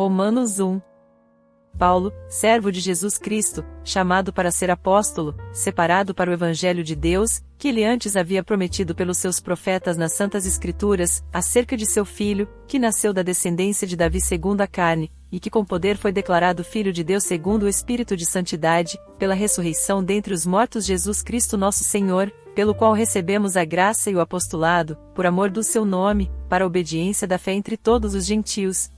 Romanos 1. Paulo, servo de Jesus Cristo, chamado para ser apóstolo, separado para o Evangelho de Deus, que ele antes havia prometido pelos seus profetas nas Santas Escrituras, acerca de seu filho, que nasceu da descendência de Davi segundo a carne, e que com poder foi declarado Filho de Deus segundo o Espírito de Santidade, pela ressurreição dentre os mortos Jesus Cristo nosso Senhor, pelo qual recebemos a graça e o apostolado, por amor do seu nome, para a obediência da fé entre todos os gentios,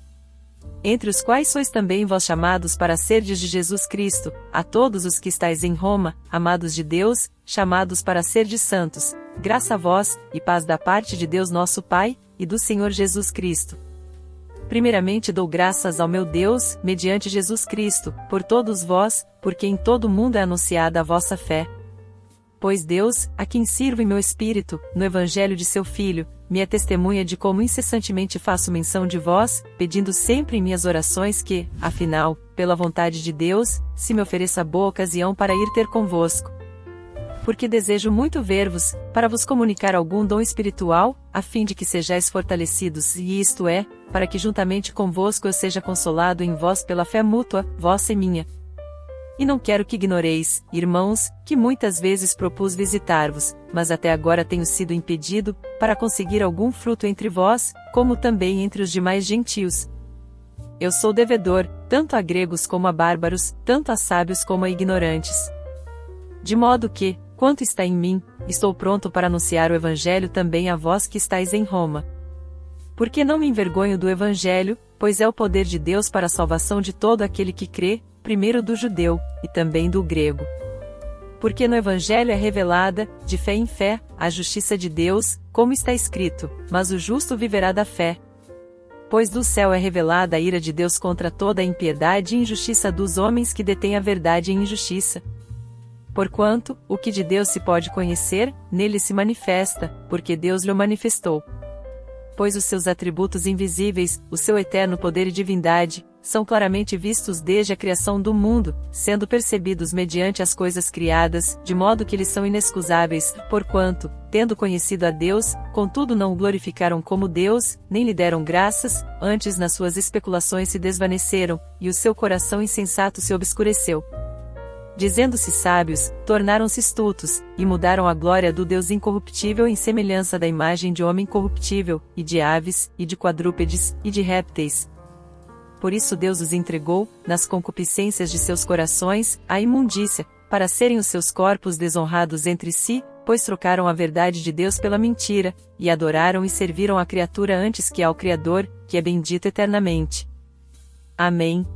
entre os quais sois também vós chamados para serdes de Jesus Cristo, a todos os que estáis em Roma, amados de Deus, chamados para serdes santos, graça a vós, e paz da parte de Deus nosso Pai, e do Senhor Jesus Cristo. Primeiramente dou graças ao meu Deus, mediante Jesus Cristo, por todos vós, porque em todo o mundo é anunciada a vossa fé. Pois Deus, a quem sirvo em meu espírito, no Evangelho de seu Filho, me é testemunha de como incessantemente faço menção de vós, pedindo sempre em minhas orações que, afinal, pela vontade de Deus, se me ofereça boa ocasião para ir ter convosco. Porque desejo muito ver-vos, para vos comunicar algum dom espiritual, a fim de que sejais fortalecidos, e isto é, para que juntamente convosco eu seja consolado em vós pela fé mútua, vossa e minha. E não quero que ignoreis, irmãos, que muitas vezes propus visitar-vos, mas até agora tenho sido impedido, para conseguir algum fruto entre vós, como também entre os demais gentios. Eu sou devedor, tanto a gregos como a bárbaros, tanto a sábios como a ignorantes. De modo que, quanto está em mim, estou pronto para anunciar o Evangelho também a vós que estáis em Roma. Porque não me envergonho do Evangelho, pois é o poder de Deus para a salvação de todo aquele que crê, primeiro do judeu, e também do grego. Porque no Evangelho é revelada, de fé em fé, a justiça de Deus, como está escrito, mas o justo viverá da fé. Pois do céu é revelada a ira de Deus contra toda a impiedade e injustiça dos homens que detêm a verdade em injustiça. Porquanto, o que de Deus se pode conhecer, nele se manifesta, porque Deus lhe manifestou. Pois os seus atributos invisíveis, o seu eterno poder e divindade, são claramente vistos desde a criação do mundo, sendo percebidos mediante as coisas criadas, de modo que eles são inexcusáveis, porquanto, tendo conhecido a Deus, contudo não o glorificaram como Deus, nem lhe deram graças, antes nas suas especulações se desvaneceram, e o seu coração insensato se obscureceu. Dizendo-se sábios, tornaram-se estultos, e mudaram a glória do Deus incorruptível em semelhança da imagem de homem corruptível, e de aves, e de quadrúpedes, e de répteis. Por isso Deus os entregou, nas concupiscências de seus corações, à imundícia, para serem os seus corpos desonrados entre si, pois trocaram a verdade de Deus pela mentira, e adoraram e serviram a criatura antes que ao Criador, que é bendito eternamente. Amém.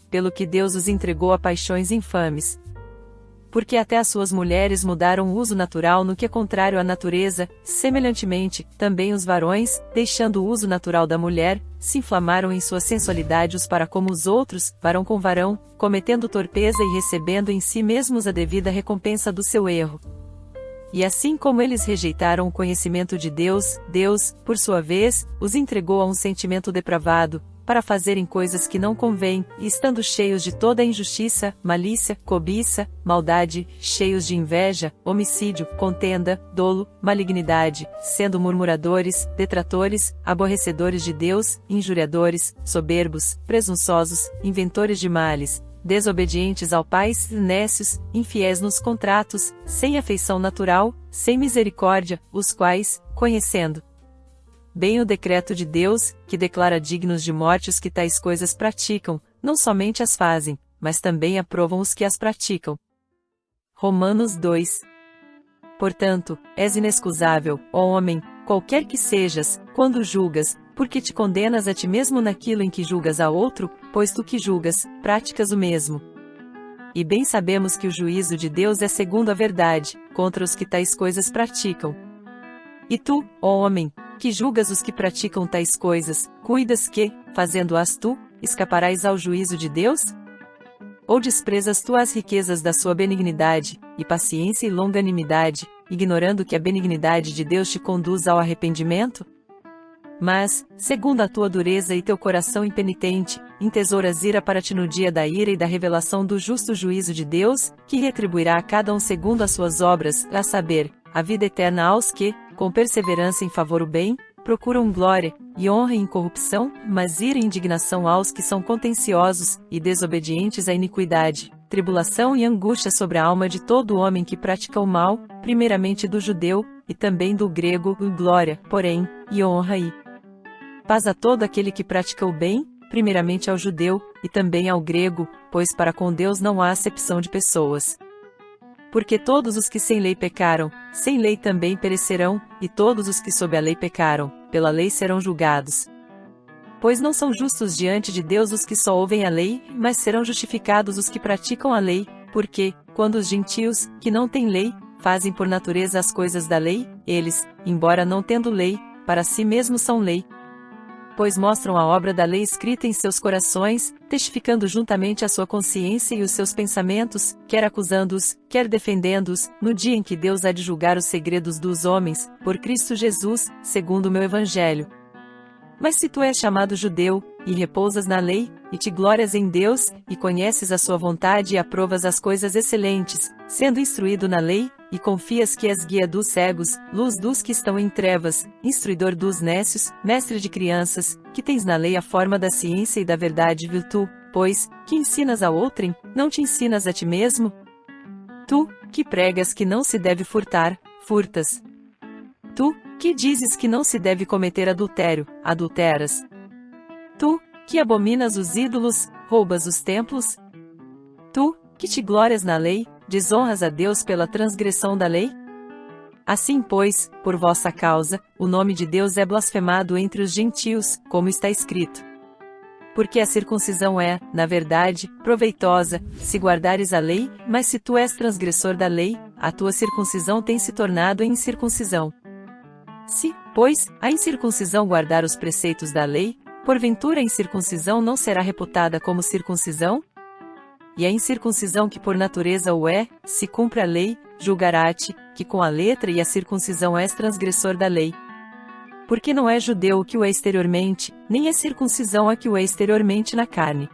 Pelo que Deus os entregou a paixões infames. Porque até as suas mulheres mudaram o uso natural no que é contrário à natureza, semelhantemente, também os varões, deixando o uso natural da mulher, se inflamaram em sua sensualidade uns para como os outros, varão com varão, cometendo torpeza e recebendo em si mesmos a devida recompensa do seu erro. E assim como eles rejeitaram o conhecimento de Deus, Deus, por sua vez, os entregou a um sentimento depravado, para fazerem coisas que não convêm, e estando cheios de toda a injustiça, malícia, cobiça, maldade, cheios de inveja, homicídio, contenda, dolo, malignidade, sendo murmuradores, detratores, aborrecedores de Deus, injuriadores, soberbos, presunçosos, inventores de males, desobedientes ao Pai, nécios, infiéis nos contratos, sem afeição natural, sem misericórdia, os quais, conhecendo bem o decreto de Deus, que declara dignos de morte os que tais coisas praticam, não somente as fazem, mas também aprovam os que as praticam. Romanos 2. Portanto, és inexcusável, ó homem, qualquer que sejas, quando julgas, porque te condenas a ti mesmo naquilo em que julgas a outro, pois tu que julgas, praticas o mesmo. E bem sabemos que o juízo de Deus é segundo a verdade, contra os que tais coisas praticam. E tu, ó homem, que julgas os que praticam tais coisas, cuidas que, fazendo-as tu, escaparás ao juízo de Deus? Ou desprezas tu as riquezas da sua benignidade, e paciência e longanimidade, ignorando que a benignidade de Deus te conduz ao arrependimento? Mas, segundo a tua dureza e teu coração impenitente, entesouras ira para ti no dia da ira e da revelação do justo juízo de Deus, que retribuirá a cada um segundo as suas obras, a saber, a vida eterna aos que, com perseverança em favor o bem, procuram glória, e honra e incorrupção, mas ira e indignação aos que são contenciosos, e desobedientes à iniquidade, tribulação e angústia sobre a alma de todo homem que pratica o mal, primeiramente do judeu, e também do grego, glória, porém, e honra e paz a todo aquele que pratica o bem, primeiramente ao judeu, e também ao grego, pois para com Deus não há acepção de pessoas. Porque todos os que sem lei pecaram, sem lei também perecerão, e todos os que sob a lei pecaram, pela lei serão julgados. Pois não são justos diante de Deus os que só ouvem a lei, mas serão justificados os que praticam a lei, porque, quando os gentios, que não têm lei, fazem por natureza as coisas da lei, eles, embora não tendo lei, para si mesmos são lei. Pois mostram a obra da lei escrita em seus corações, testificando juntamente a sua consciência e os seus pensamentos, quer acusando-os, quer defendendo-os, no dia em que Deus há de julgar os segredos dos homens, por Cristo Jesus, segundo o meu evangelho. Mas se tu és chamado judeu, e repousas na lei, e te glórias em Deus, e conheces a sua vontade e aprovas as coisas excelentes, sendo instruído na lei, e confias que és guia dos cegos, luz dos que estão em trevas, instruidor dos nécios, mestre de crianças, que tens na lei a forma da ciência e da verdade tu, pois, que ensinas a outrem, não te ensinas a ti mesmo? Tu, que pregas que não se deve furtar, furtas. Tu, que dizes que não se deve cometer adultério, adulteras. Tu, que abominas os ídolos, roubas os templos. Tu, que te glórias na lei, desonras a Deus pela transgressão da lei? Assim pois, por vossa causa, o nome de Deus é blasfemado entre os gentios, como está escrito. Porque a circuncisão é, na verdade, proveitosa, se guardares a lei, mas se tu és transgressor da lei, a tua circuncisão tem se tornado em incircuncisão. Se, pois, a incircuncisão guardar os preceitos da lei, porventura a incircuncisão não será reputada como circuncisão? E a incircuncisão que por natureza o é, se cumpre a lei, julgará-te, que com a letra e a circuncisão és transgressor da lei. Porque não é judeu o que o é exteriormente, nem é circuncisão a que o é exteriormente na carne.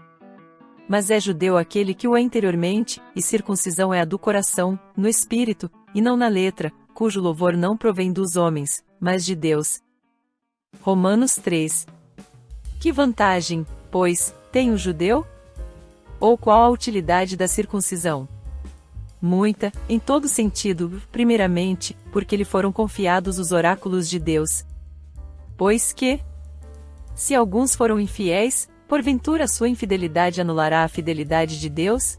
Mas é judeu aquele que o é interiormente, e circuncisão é a do coração, no espírito, e não na letra, cujo louvor não provém dos homens, mas de Deus. Romanos 3. Que vantagem, pois, tem o judeu? Ou qual a utilidade da circuncisão? Muita, em todo sentido, primeiramente, porque lhe foram confiados os oráculos de Deus. Pois que, se alguns foram infiéis, porventura a sua infidelidade anulará a fidelidade de Deus?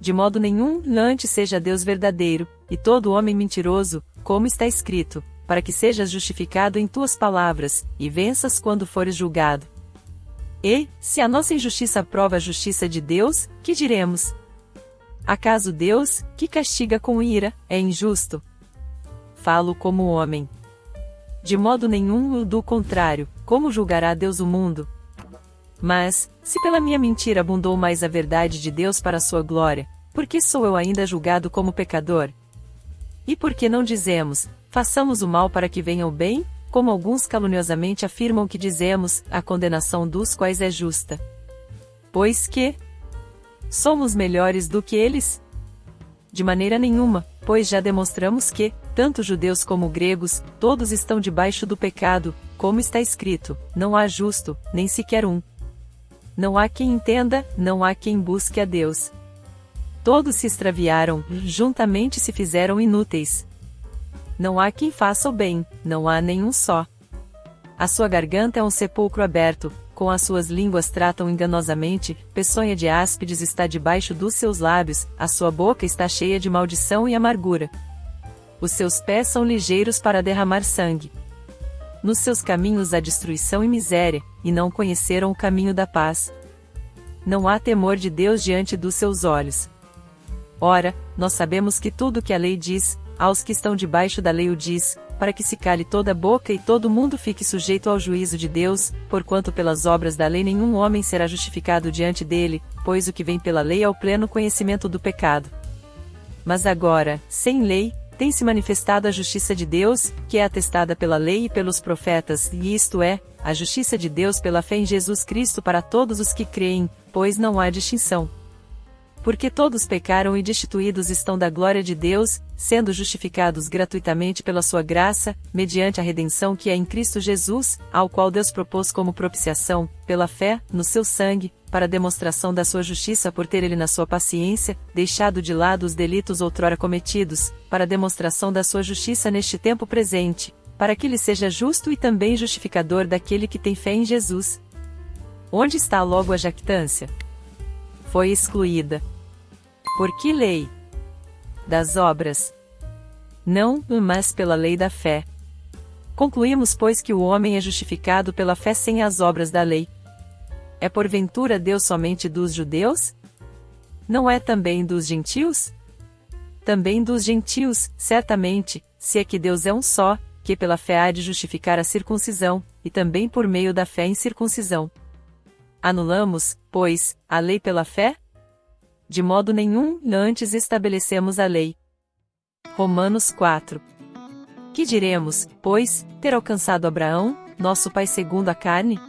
De modo nenhum, antes seja Deus verdadeiro, e todo homem mentiroso, como está escrito, para que sejas justificado em tuas palavras, e venças quando fores julgado. E, se a nossa injustiça prova a justiça de Deus, que diremos? Acaso Deus, que castiga com ira, é injusto? Falo como homem. De modo nenhum, do contrário, como julgará Deus o mundo? Mas, se pela minha mentira abundou mais a verdade de Deus para a sua glória, por que sou eu ainda julgado como pecador? E por que não dizemos, façamos o mal para que venha o bem? Como alguns caluniosamente afirmam que dizemos, a condenação dos quais é justa. Pois que somos melhores do que eles? De maneira nenhuma, pois já demonstramos que, tanto judeus como gregos, todos estão debaixo do pecado, como está escrito, não há justo, nem sequer um. Não há quem entenda, não há quem busque a Deus. Todos se extraviaram, juntamente se fizeram inúteis. Não há quem faça o bem, não há nenhum só. A sua garganta é um sepulcro aberto, com as suas línguas tratam enganosamente, peçonha de áspides está debaixo dos seus lábios, a sua boca está cheia de maldição e amargura. Os seus pés são ligeiros para derramar sangue. Nos seus caminhos há destruição e miséria, e não conheceram o caminho da paz. Não há temor de Deus diante dos seus olhos. Ora, nós sabemos que tudo o que a lei diz, aos que estão debaixo da lei o diz, para que se cale toda a boca e todo mundo fique sujeito ao juízo de Deus, porquanto pelas obras da lei nenhum homem será justificado diante dele, pois o que vem pela lei é o pleno conhecimento do pecado. Mas agora, sem lei, tem-se manifestado a justiça de Deus, que é atestada pela lei e pelos profetas, e isto é, a justiça de Deus pela fé em Jesus Cristo para todos os que creem, pois não há distinção. Porque todos pecaram e destituídos estão da glória de Deus, sendo justificados gratuitamente pela sua graça, mediante a redenção que é em Cristo Jesus, ao qual Deus propôs como propiciação, pela fé, no seu sangue, para a demonstração da sua justiça por ter ele na sua paciência, deixado de lado os delitos outrora cometidos, para a demonstração da sua justiça neste tempo presente, para que ele seja justo e também justificador daquele que tem fé em Jesus. Onde está logo a jactância? Foi excluída. Por que lei? Das obras? Não, mas pela lei da fé. Concluímos, pois, que o homem é justificado pela fé sem as obras da lei. É porventura Deus somente dos judeus? Não é também dos gentios? Também dos gentios, certamente, se é que Deus é um só, que pela fé há de justificar a circuncisão, e também por meio da fé em circuncisão. Anulamos, pois, a lei pela fé? De modo nenhum, antes estabelecemos a lei. Romanos 4. Que diremos, pois, ter alcançado Abraão, nosso pai segundo a carne?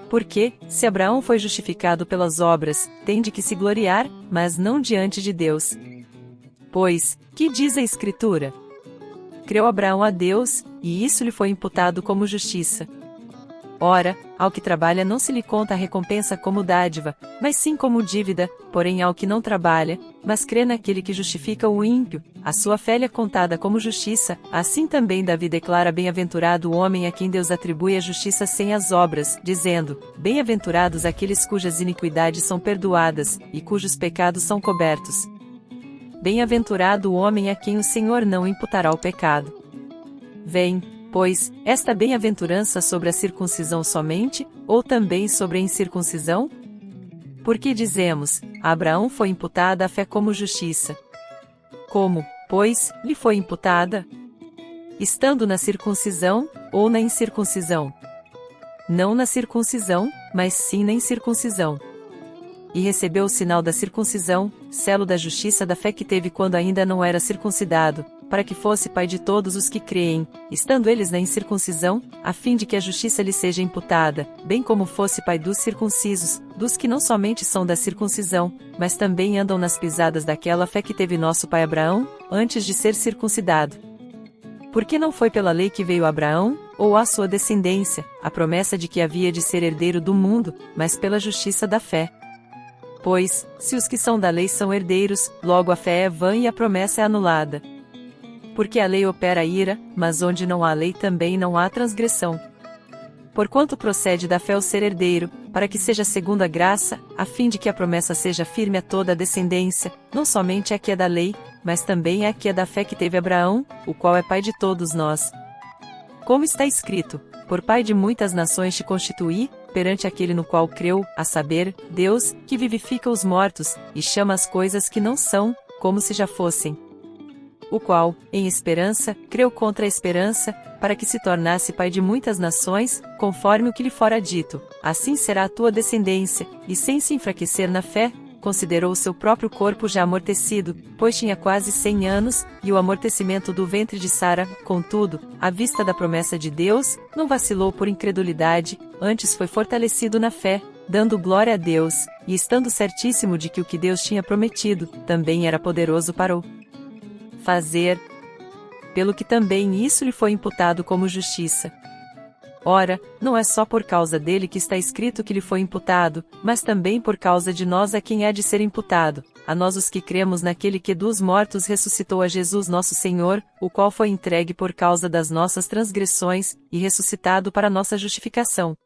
Porque, se Abraão foi justificado pelas obras, tem de que se gloriar, mas não diante de Deus. Pois, que diz a Escritura? Creu Abraão a Deus, e isso lhe foi imputado como justiça. Ora, ao que trabalha não se lhe conta a recompensa como dádiva, mas sim como dívida, porém ao que não trabalha, mas crê naquele que justifica o ímpio, a sua fé lhe é contada como justiça, assim também Davi declara bem-aventurado o homem a quem Deus atribui a justiça sem as obras, dizendo, bem-aventurados aqueles cujas iniquidades são perdoadas, e cujos pecados são cobertos. Bem-aventurado o homem a quem o Senhor não imputará o pecado. Vem, pois, esta bem-aventurança sobre a circuncisão somente, ou também sobre a incircuncisão? Porque dizemos, a Abraão foi imputada a fé como justiça. Como, pois, lhe foi imputada? Estando na circuncisão, ou na incircuncisão? Não na circuncisão, mas sim na incircuncisão. E recebeu o sinal da circuncisão, selo da justiça da fé que teve quando ainda não era circuncidado, para que fosse pai de todos os que creem, estando eles na incircuncisão, a fim de que a justiça lhe seja imputada, bem como fosse pai dos circuncisos, dos que não somente são da circuncisão, mas também andam nas pisadas daquela fé que teve nosso pai Abraão, antes de ser circuncidado. Porque não foi pela lei que veio Abraão, ou a sua descendência, a promessa de que havia de ser herdeiro do mundo, mas pela justiça da fé. Pois, se os que são da lei são herdeiros, logo a fé é vã e a promessa é anulada. Porque a lei opera a ira, mas onde não há lei também não há transgressão. Porquanto procede da fé o ser herdeiro, para que seja segundo a graça, a fim de que a promessa seja firme a toda a descendência, não somente a que é da lei, mas também a que é da fé que teve Abraão, o qual é pai de todos nós. Como está escrito, por pai de muitas nações te constituí, perante aquele no qual creu, a saber, Deus, que vivifica os mortos, e chama as coisas que não são, como se já fossem. O qual, em esperança, creu contra a esperança, para que se tornasse pai de muitas nações, conforme o que lhe fora dito, assim será a tua descendência, e sem se enfraquecer na fé, considerou o seu próprio corpo já amortecido, pois tinha quase 100 anos, e o amortecimento do ventre de Sara, contudo, à vista da promessa de Deus, não vacilou por incredulidade, antes foi fortalecido na fé, dando glória a Deus, e estando certíssimo de que o que Deus tinha prometido, também era poderoso para o fazer, pelo que também isso lhe foi imputado como justiça. Ora, não é só por causa dele que está escrito que lhe foi imputado, mas também por causa de nós a quem há de ser imputado, a nós os que cremos naquele que dos mortos ressuscitou a Jesus nosso Senhor, o qual foi entregue por causa das nossas transgressões, e ressuscitado para nossa justificação.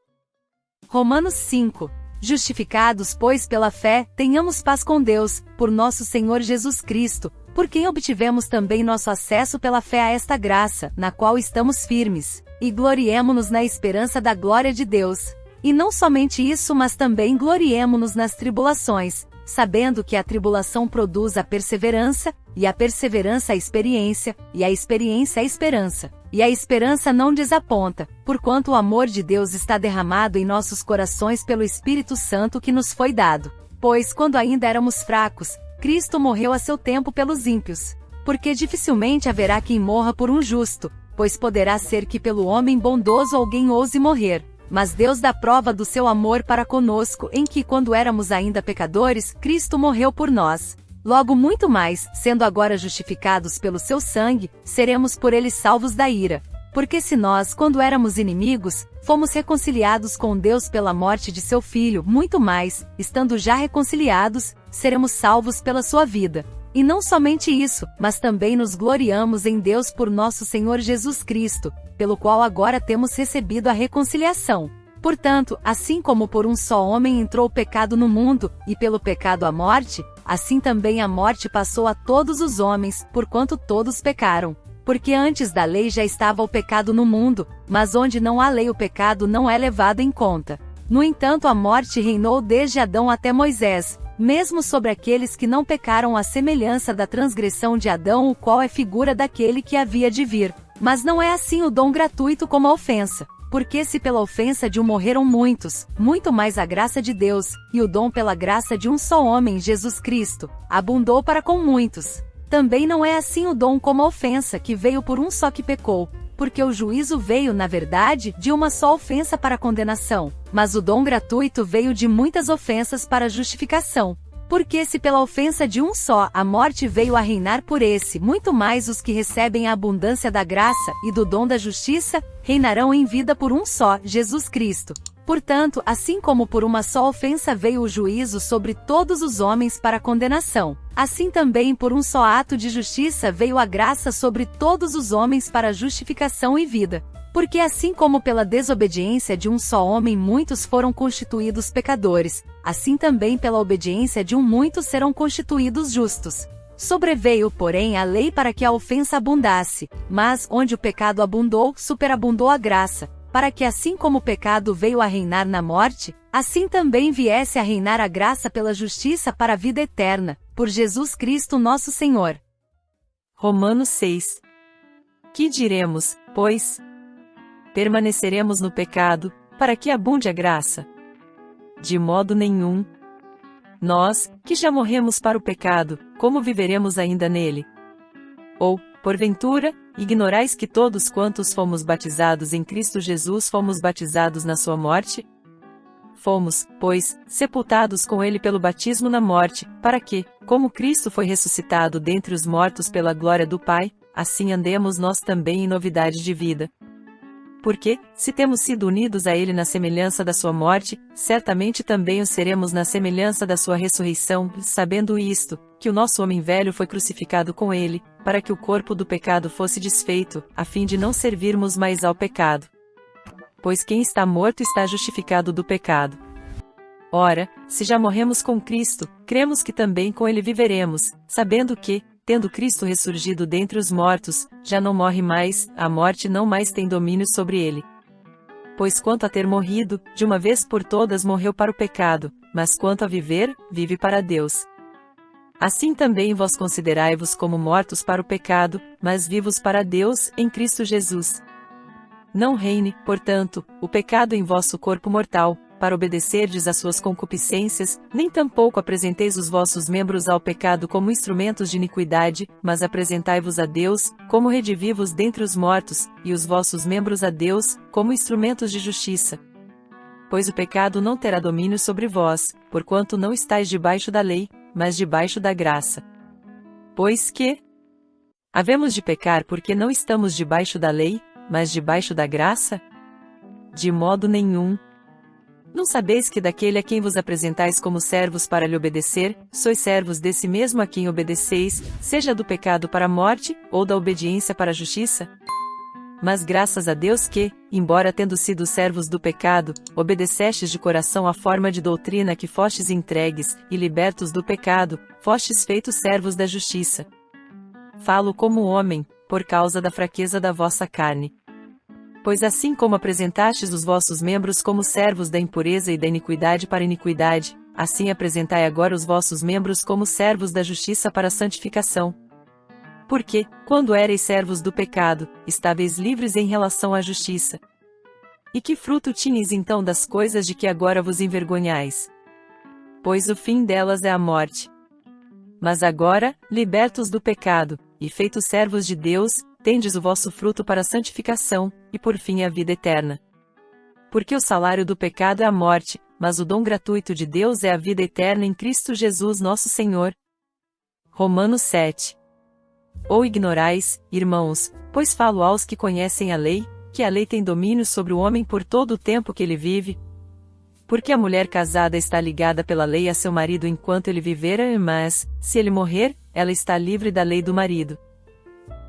Romanos 5. Justificados, pois, pela fé, tenhamos paz com Deus, por nosso Senhor Jesus Cristo, por quem obtivemos também nosso acesso pela fé a esta graça, na qual estamos firmes, e gloriemo-nos na esperança da glória de Deus. E não somente isso, mas também gloriemo-nos nas tribulações, sabendo que a tribulação produz a perseverança, e a perseverança a experiência, e a experiência a esperança. E a esperança não desaponta, porquanto o amor de Deus está derramado em nossos corações pelo Espírito Santo que nos foi dado. Pois quando ainda éramos fracos, Cristo morreu a seu tempo pelos ímpios. Porque dificilmente haverá quem morra por um justo, pois poderá ser que pelo homem bondoso alguém ouse morrer. Mas Deus dá prova do seu amor para conosco em que, quando éramos ainda pecadores, Cristo morreu por nós. Logo muito mais, sendo agora justificados pelo seu sangue, seremos por ele salvos da ira. Porque se nós, quando éramos inimigos, fomos reconciliados com Deus pela morte de seu Filho, muito mais, estando já reconciliados, seremos salvos pela sua vida. E não somente isso, mas também nos gloriamos em Deus por nosso Senhor Jesus Cristo, pelo qual agora temos recebido a reconciliação. Portanto, assim como por um só homem entrou o pecado no mundo, e pelo pecado a morte, assim também a morte passou a todos os homens, porquanto todos pecaram. Porque antes da lei já estava o pecado no mundo, mas onde não há lei o pecado não é levado em conta. No entanto, a morte reinou desde Adão até Moisés, mesmo sobre aqueles que não pecaram à semelhança da transgressão de Adão, o qual é figura daquele que havia de vir. Mas não é assim o dom gratuito como a ofensa. Porque se pela ofensa de um morreram muitos, muito mais a graça de Deus, e o dom pela graça de um só homem, Jesus Cristo, abundou para com muitos. Também não é assim o dom como a ofensa, que veio por um só que pecou, porque o juízo veio, na verdade, de uma só ofensa para condenação, mas o dom gratuito veio de muitas ofensas para justificação. Porque se pela ofensa de um só a morte veio a reinar por esse, muito mais os que recebem a abundância da graça e do dom da justiça, reinarão em vida por um só, Jesus Cristo. Portanto, assim como por uma só ofensa veio o juízo sobre todos os homens para condenação, assim também por um só ato de justiça veio a graça sobre todos os homens para justificação e vida. Porque assim como pela desobediência de um só homem muitos foram constituídos pecadores, assim também pela obediência de um muitos serão constituídos justos. Sobreveio, porém, a lei para que a ofensa abundasse, mas, onde o pecado abundou, superabundou a graça, para que assim como o pecado veio a reinar na morte, assim também viesse a reinar a graça pela justiça para a vida eterna, por Jesus Cristo nosso Senhor. Romanos 6. Que diremos, pois? Permaneceremos no pecado, para que abunde a graça? De modo nenhum. Nós, que já morremos para o pecado, como viveremos ainda nele? Ou, porventura, ignorais que todos quantos fomos batizados em Cristo Jesus fomos batizados na sua morte? Fomos, pois, sepultados com ele pelo batismo na morte, para que, como Cristo foi ressuscitado dentre os mortos pela glória do Pai, assim andemos nós também em novidade de vida. Porque, se temos sido unidos a ele na semelhança da sua morte, certamente também o seremos na semelhança da sua ressurreição, sabendo isto, que o nosso homem velho foi crucificado com ele, para que o corpo do pecado fosse desfeito, a fim de não servirmos mais ao pecado. Pois quem está morto está justificado do pecado. Ora, se já morremos com Cristo, cremos que também com ele viveremos, sabendo que, tendo Cristo ressurgido dentre os mortos, já não morre mais, a morte não mais tem domínio sobre ele. Pois quanto a ter morrido, de uma vez por todas morreu para o pecado, mas quanto a viver, vive para Deus. Assim também vós considerai-vos como mortos para o pecado, mas vivos para Deus, em Cristo Jesus. Não reine, portanto, o pecado em vosso corpo mortal, para obedecerdes às suas concupiscências, nem tampouco apresenteis os vossos membros ao pecado como instrumentos de iniquidade, mas apresentai-vos a Deus, como redivivos dentre os mortos, e os vossos membros a Deus, como instrumentos de justiça. Pois o pecado não terá domínio sobre vós, porquanto não estáis debaixo da lei, mas debaixo da graça. Pois que havemos de pecar porque não estamos debaixo da lei, mas debaixo da graça? De modo nenhum. Não sabeis que daquele a quem vos apresentais como servos para lhe obedecer, sois servos desse mesmo a quem obedeceis, seja do pecado para a morte, ou da obediência para a justiça? Mas graças a Deus que, embora tendo sido servos do pecado, obedecestes de coração à forma de doutrina que fostes entregues, e libertos do pecado, fostes feitos servos da justiça. Falo como homem, por causa da fraqueza da vossa carne. Pois assim como apresentastes os vossos membros como servos da impureza e da iniquidade para iniquidade, assim apresentai agora os vossos membros como servos da justiça para a santificação. Porque, quando éreis servos do pecado, estáveis livres em relação à justiça. E que fruto tinhais então das coisas de que agora vos envergonhais? Pois o fim delas é a morte. Mas agora, libertos do pecado, e feitos servos de Deus, tendes o vosso fruto para a santificação, e por fim a vida eterna. Porque o salário do pecado é a morte, mas o dom gratuito de Deus é a vida eterna em Cristo Jesus nosso Senhor. Romanos 7. Ou ignorais, irmãos, pois falo aos que conhecem a lei, que a lei tem domínio sobre o homem por todo o tempo que ele vive? Porque a mulher casada está ligada pela lei a seu marido enquanto ele viver, mas, se ele morrer, ela está livre da lei do marido.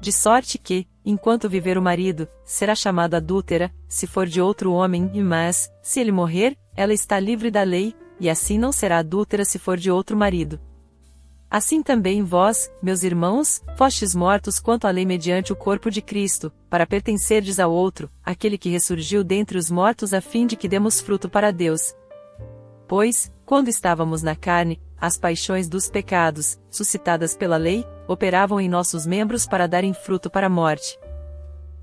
De sorte que, enquanto viver o marido, será chamada adúltera, se for de outro homem, mas, se ele morrer, ela está livre da lei, e assim não será adúltera se for de outro marido. Assim também vós, meus irmãos, fostes mortos quanto à lei mediante o corpo de Cristo, para pertencerdes ao outro, aquele que ressurgiu dentre os mortos a fim de que demos fruto para Deus. Pois, quando estávamos na carne, as paixões dos pecados, suscitadas pela lei, operavam em nossos membros para darem fruto para a morte.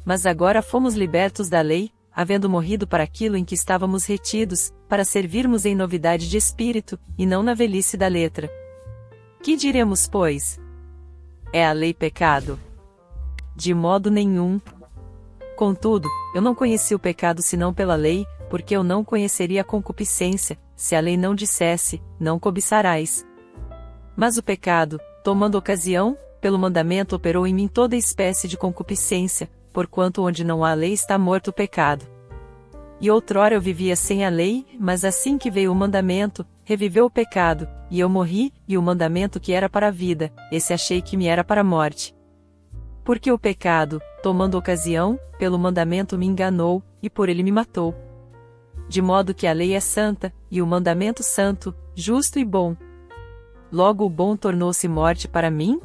Mas agora fomos libertos da lei, havendo morrido para aquilo em que estávamos retidos, para servirmos em novidade de espírito, e não na velhice da letra. Que diremos, pois? É a lei pecado? De modo nenhum. Contudo, eu não conheci o pecado senão pela lei, porque eu não conheceria a concupiscência, se a lei não dissesse, não cobiçarás. Mas o pecado, tomando ocasião, pelo mandamento operou em mim toda espécie de concupiscência, porquanto onde não há lei está morto o pecado. E outrora eu vivia sem a lei, mas assim que veio o mandamento, reviveu o pecado, e eu morri, e o mandamento que era para a vida, esse achei que me era para a morte. Porque o pecado, tomando ocasião, pelo mandamento me enganou, e por ele me matou. De modo que a lei é santa, e o mandamento santo, justo e bom. Logo o bom tornou-se morte para mim?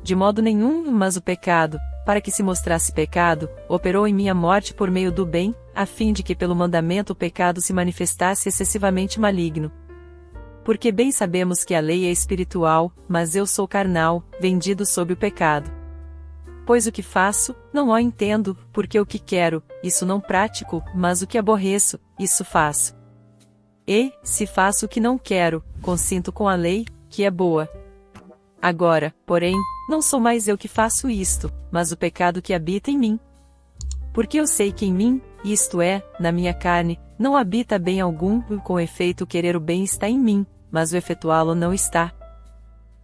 De modo nenhum, mas o pecado, para que se mostrasse pecado, operou em mim a morte por meio do bem, a fim de que pelo mandamento o pecado se manifestasse excessivamente maligno. Porque bem sabemos que a lei é espiritual, mas eu sou carnal, vendido sob o pecado. Pois o que faço, não o entendo, porque o que quero, isso não pratico, mas o que aborreço, isso faço. E, se faço o que não quero, consinto com a lei, que é boa. Agora, porém, não sou mais eu que faço isto, mas o pecado que habita em mim. Porque eu sei que em mim, isto é, na minha carne, não habita bem algum, com efeito o querer o bem está em mim, mas o efetuá-lo não está.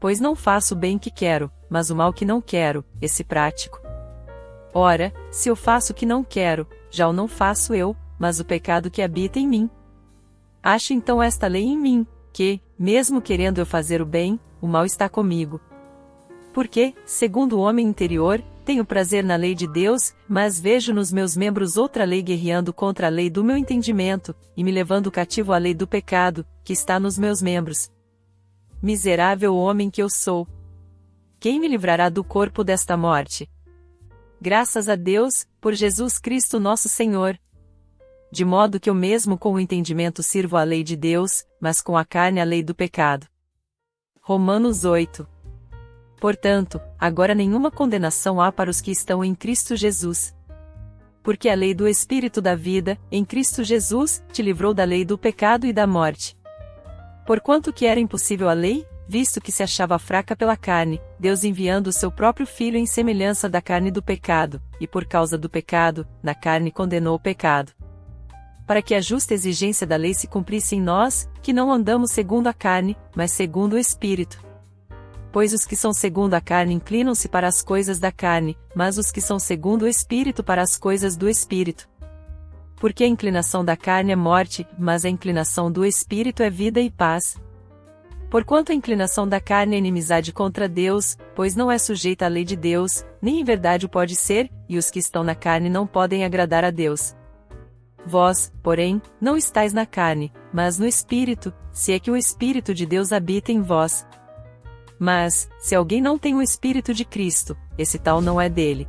Pois não faço o bem que quero, mas o mal que não quero, esse prático. Ora, se eu faço o que não quero, já o não faço eu, mas o pecado que habita em mim. Acho então esta lei em mim, que, mesmo querendo eu fazer o bem, o mal está comigo. Porque, segundo o homem interior, tenho prazer na lei de Deus, mas vejo nos meus membros outra lei guerreando contra a lei do meu entendimento, e me levando cativo à lei do pecado, que está nos meus membros. Miserável homem que eu sou! Quem me livrará do corpo desta morte? Graças a Deus, por Jesus Cristo nosso Senhor. De modo que eu mesmo com o entendimento sirvo à lei de Deus, mas com a carne a lei do pecado. Romanos 8. Portanto, agora nenhuma condenação há para os que estão em Cristo Jesus. Porque a lei do Espírito da vida, em Cristo Jesus, te livrou da lei do pecado e da morte. Porquanto que era impossível a lei, visto que se achava fraca pela carne, Deus enviando o seu próprio Filho em semelhança da carne do pecado, e por causa do pecado, na carne condenou o pecado. Para que a justa exigência da lei se cumprisse em nós, que não andamos segundo a carne, mas segundo o Espírito. Pois os que são segundo a carne inclinam-se para as coisas da carne, mas os que são segundo o Espírito para as coisas do Espírito. Porque a inclinação da carne é morte, mas a inclinação do Espírito é vida e paz. Porquanto a inclinação da carne é inimizade contra Deus, pois não é sujeita à lei de Deus, nem em verdade o pode ser, e os que estão na carne não podem agradar a Deus. Vós, porém, não estáis na carne, mas no Espírito, se é que o Espírito de Deus habita em vós. Mas, se alguém não tem o Espírito de Cristo, esse tal não é dele.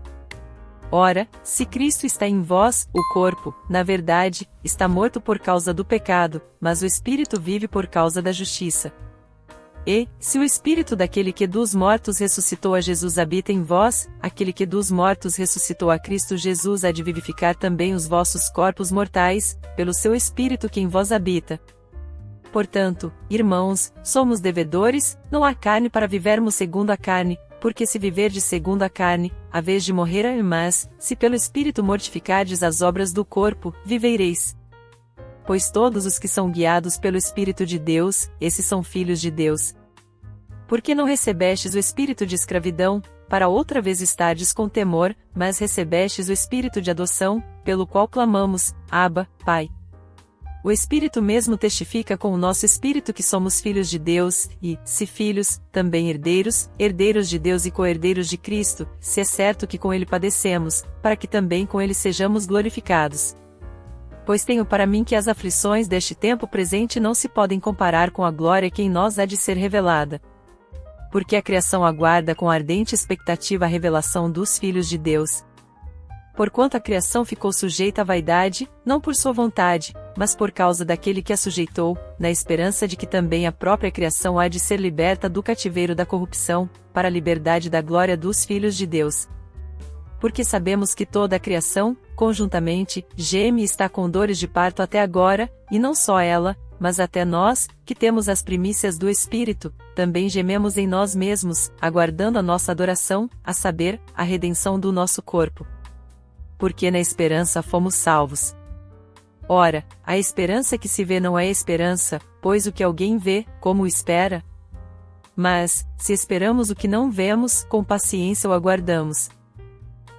Ora, se Cristo está em vós, o corpo, na verdade, está morto por causa do pecado, mas o Espírito vive por causa da justiça. E, se o Espírito daquele que dos mortos ressuscitou a Jesus habita em vós, aquele que dos mortos ressuscitou a Cristo Jesus há de vivificar também os vossos corpos mortais, pelo seu Espírito que em vós habita. Portanto, irmãos, somos devedores, não há carne para vivermos segundo a carne, porque se viverdes segundo a carne, a vez de morrer, mas, se pelo Espírito mortificardes as obras do corpo, vivereis. pois todos os que são guiados pelo Espírito de Deus, esses são filhos de Deus. Porque não recebestes o espírito de escravidão, para outra vez estardes com temor, mas recebestes o espírito de adoção, pelo qual clamamos, Abba, Pai. O Espírito mesmo testifica com o nosso espírito que somos filhos de Deus, e, se filhos, também herdeiros, herdeiros de Deus e co-herdeiros de Cristo, se é certo que com Ele padecemos, para que também com Ele sejamos glorificados. Pois tenho para mim que as aflições deste tempo presente não se podem comparar com a glória que em nós há de ser revelada. Porque a criação aguarda com ardente expectativa a revelação dos filhos de Deus. Porquanto a criação ficou sujeita à vaidade, não por sua vontade, mas por causa daquele que a sujeitou, na esperança de que também a própria criação há de ser liberta do cativeiro da corrupção, para a liberdade da glória dos filhos de Deus. Porque sabemos que toda a criação, conjuntamente, geme e está com dores de parto até agora, e não só ela, mas até nós, que temos as primícias do Espírito, também gememos em nós mesmos, aguardando a nossa adoração, a saber, a redenção do nosso corpo. Porque na esperança fomos salvos. Ora, a esperança que se vê não é esperança, pois o que alguém vê, como o espera? Mas, se esperamos o que não vemos, com paciência o aguardamos.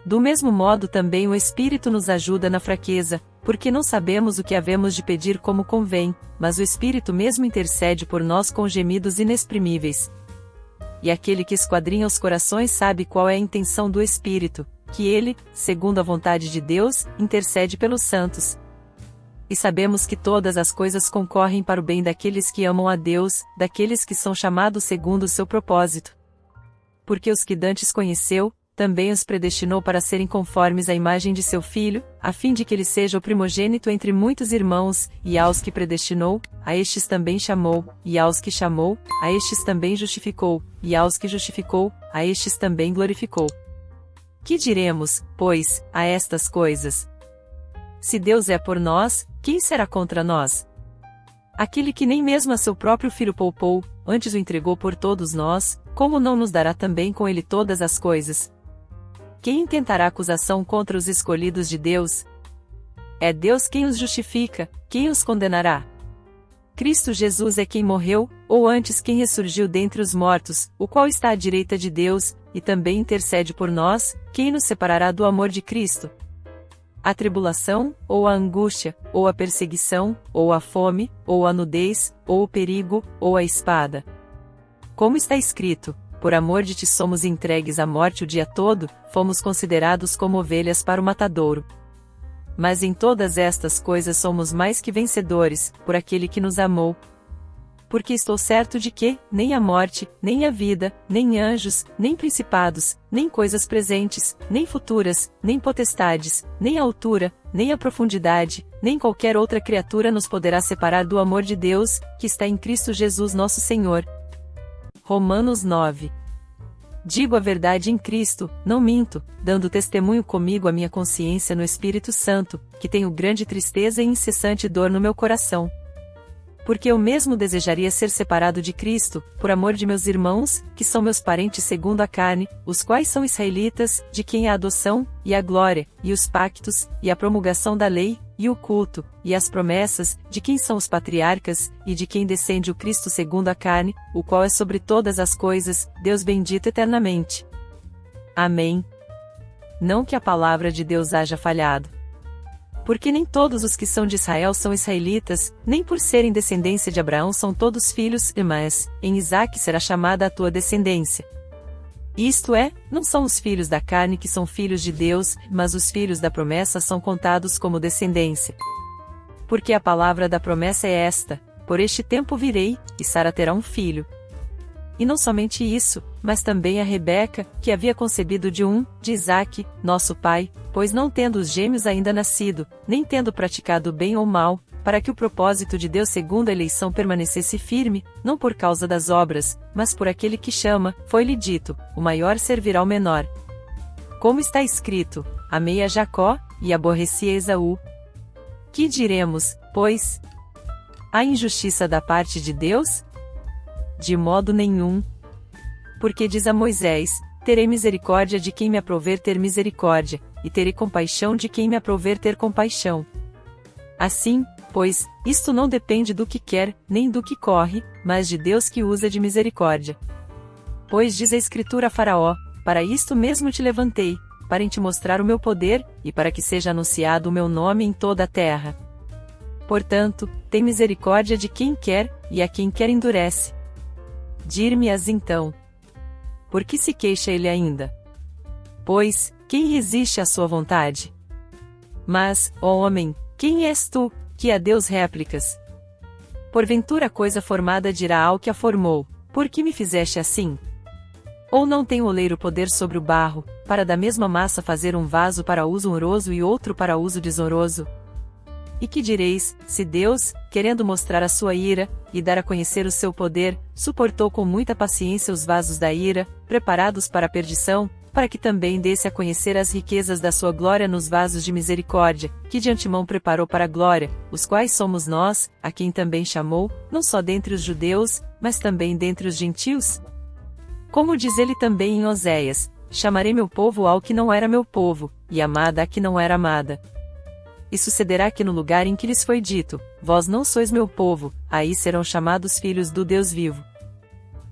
Do mesmo modo também o Espírito nos ajuda na fraqueza, porque não sabemos o que havemos de pedir como convém, mas o Espírito mesmo intercede por nós com gemidos inexprimíveis. E aquele que esquadrinha os corações sabe qual é a intenção do Espírito, que ele, segundo a vontade de Deus, intercede pelos santos. E sabemos que todas as coisas concorrem para o bem daqueles que amam a Deus, daqueles que são chamados segundo o seu propósito. Porque os que dantes conheceu, também os predestinou para serem conformes à imagem de seu Filho, a fim de que ele seja o primogênito entre muitos irmãos, e aos que predestinou, a estes também chamou, e aos que chamou, a estes também justificou, e aos que justificou, a estes também glorificou. Que diremos, pois, a estas coisas? Se Deus é por nós, quem será contra nós? Aquele que nem mesmo a seu próprio Filho poupou, antes o entregou por todos nós, como não nos dará também com ele todas as coisas? Quem intentará acusação contra os escolhidos de Deus? É Deus quem os justifica, quem os condenará? Cristo Jesus é quem morreu, ou antes quem ressurgiu dentre os mortos, o qual está à direita de Deus, e também intercede por nós, quem nos separará do amor de Cristo? A tribulação, ou a angústia, ou a perseguição, ou a fome, ou a nudez, ou o perigo, ou a espada. Como está escrito, por amor de ti somos entregues à morte o dia todo, fomos considerados como ovelhas para o matadouro. Mas em todas estas coisas somos mais que vencedores, por aquele que nos amou. Porque estou certo de que, nem a morte, nem a vida, nem anjos, nem principados, nem coisas presentes, nem futuras, nem potestades, nem a altura, nem a profundidade, nem qualquer outra criatura nos poderá separar do amor de Deus, que está em Cristo Jesus nosso Senhor. Romanos 9. Digo a verdade em Cristo, não minto, dando testemunho comigo a minha consciência no Espírito Santo, que tenho grande tristeza e incessante dor no meu coração. Porque eu mesmo desejaria ser separado de Cristo, por amor de meus irmãos, que são meus parentes segundo a carne, os quais são israelitas, de quem é a adoção, e a glória, e os pactos, e a promulgação da lei, e o culto, e as promessas, de quem são os patriarcas, e de quem descende o Cristo segundo a carne, o qual é sobre todas as coisas, Deus bendito eternamente. Amém. Não que a palavra de Deus haja falhado. Porque nem todos os que são de Israel são israelitas, nem por serem descendência de Abraão são todos filhos, mas, em Isaque será chamada a tua descendência. Isto é, não são os filhos da carne que são filhos de Deus, mas os filhos da promessa são contados como descendência. Porque a palavra da promessa é esta: por este tempo virei, e Sara terá um filho. E não somente isso, mas também a Rebeca, que havia concebido de Isaque, nosso pai, pois não tendo os gêmeos ainda nascido, nem tendo praticado bem ou mal, para que o propósito de Deus segundo a eleição permanecesse firme, não por causa das obras, mas por aquele que chama, foi-lhe dito, o maior servirá ao menor. Como está escrito, amei a Jacó, e aborreci a Esaú. Que diremos, pois? Há injustiça da parte de Deus? De modo nenhum. Porque diz a Moisés, terei misericórdia de quem me aprouver ter misericórdia, e terei compaixão de quem me aprouver ter compaixão. Assim, Pois, isto não depende do que quer, nem do que corre, mas de Deus que usa de misericórdia. Pois diz a Escritura a Faraó: para isto mesmo te levantei, para em te mostrar o meu poder, e para que seja anunciado o meu nome em toda a terra. Portanto, tem misericórdia de quem quer, e a quem quer endurece. Dir-me-ás então: por que se queixa ele ainda? Pois, quem resiste à sua vontade? Mas, ó homem, quem és tu, que a Deus réplicas? Porventura a coisa formada dirá ao que a formou: por que me fizeste assim? Ou não tem o oleiro poder sobre o barro, para da mesma massa fazer um vaso para uso honroso e outro para uso desonroso? E que direis, se Deus, querendo mostrar a sua ira, e dar a conhecer o seu poder, suportou com muita paciência os vasos da ira, preparados para a perdição, para que também desse a conhecer as riquezas da sua glória nos vasos de misericórdia, que de antemão preparou para a glória, os quais somos nós, a quem também chamou, não só dentre os judeus, mas também dentre os gentios? Como diz ele também em Oséias: chamarei meu povo ao que não era meu povo, e amada a que não era amada. E sucederá que no lugar em que lhes foi dito: vós não sois meu povo, aí serão chamados filhos do Deus vivo.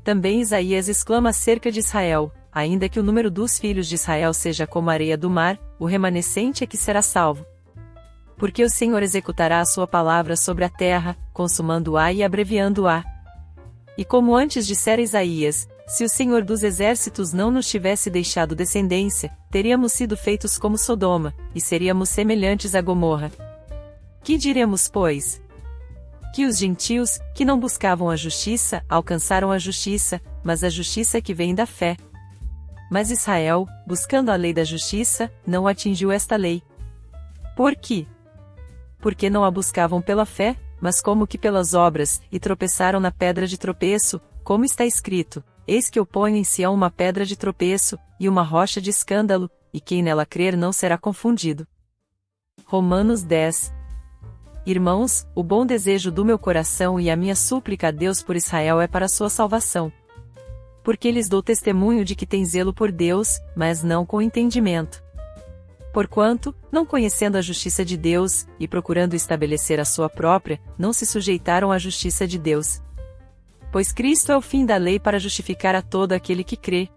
Também Isaías exclama acerca de Israel: ainda que o número dos filhos de Israel seja como a areia do mar, o remanescente é que será salvo. Porque o Senhor executará a sua palavra sobre a terra, consumando-a e abreviando-a. E como antes dissera Isaías: se o Senhor dos exércitos não nos tivesse deixado descendência, teríamos sido feitos como Sodoma, e seríamos semelhantes a Gomorra. Que diremos, pois? Que os gentios, que não buscavam a justiça, alcançaram a justiça, mas a justiça que vem da fé. Mas Israel, buscando a lei da justiça, não atingiu esta lei. Por quê? Porque não a buscavam pela fé, mas como que pelas obras, e tropeçaram na pedra de tropeço, como está escrito: eis que eu ponho em Sião uma pedra de tropeço, e uma rocha de escândalo, e quem nela crer não será confundido. Romanos 10. Irmãos, o bom desejo do meu coração e a minha súplica a Deus por Israel é para a sua salvação. Porque lhes dou testemunho de que têm zelo por Deus, mas não com entendimento. Porquanto, não conhecendo a justiça de Deus, e procurando estabelecer a sua própria, não se sujeitaram à justiça de Deus. Pois Cristo é o fim da lei para justificar a todo aquele que crê.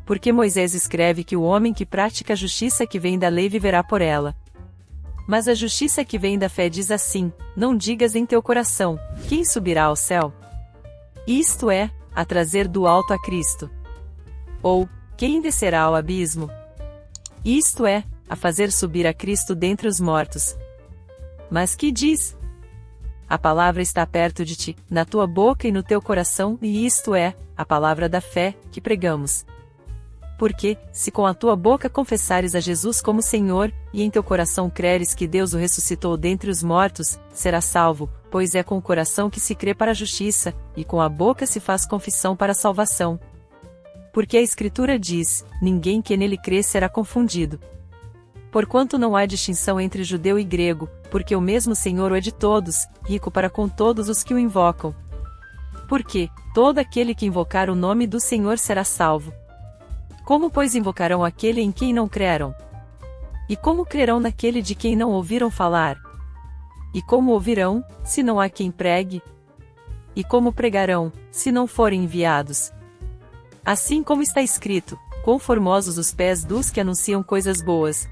Porque Moisés escreve que o homem que pratica a justiça que vem da lei viverá por ela. Mas a justiça que vem da fé diz assim: não digas em teu coração: quem subirá ao céu? Isto é, a trazer do alto a Cristo. Ou, quem descerá ao abismo? Isto é, a fazer subir a Cristo dentre os mortos. Mas que diz? A palavra está perto de ti, na tua boca e no teu coração, e isto é, a palavra da fé, que pregamos. Porque, se com a tua boca confessares a Jesus como Senhor, e em teu coração creres que Deus o ressuscitou dentre os mortos, serás salvo, pois é com o coração que se crê para a justiça, e com a boca se faz confissão para a salvação. Porque a Escritura diz: ninguém que nele crê será confundido. Porquanto não há distinção entre judeu e grego, porque o mesmo Senhor o é de todos, rico para com todos os que o invocam. Porque todo aquele que invocar o nome do Senhor será salvo. Como, pois, invocarão aquele em quem não creram? E como crerão naquele de quem não ouviram falar? E como ouvirão, se não há quem pregue? E como pregarão, se não forem enviados? Assim como está escrito: quão formosos os pés dos que anunciam coisas boas.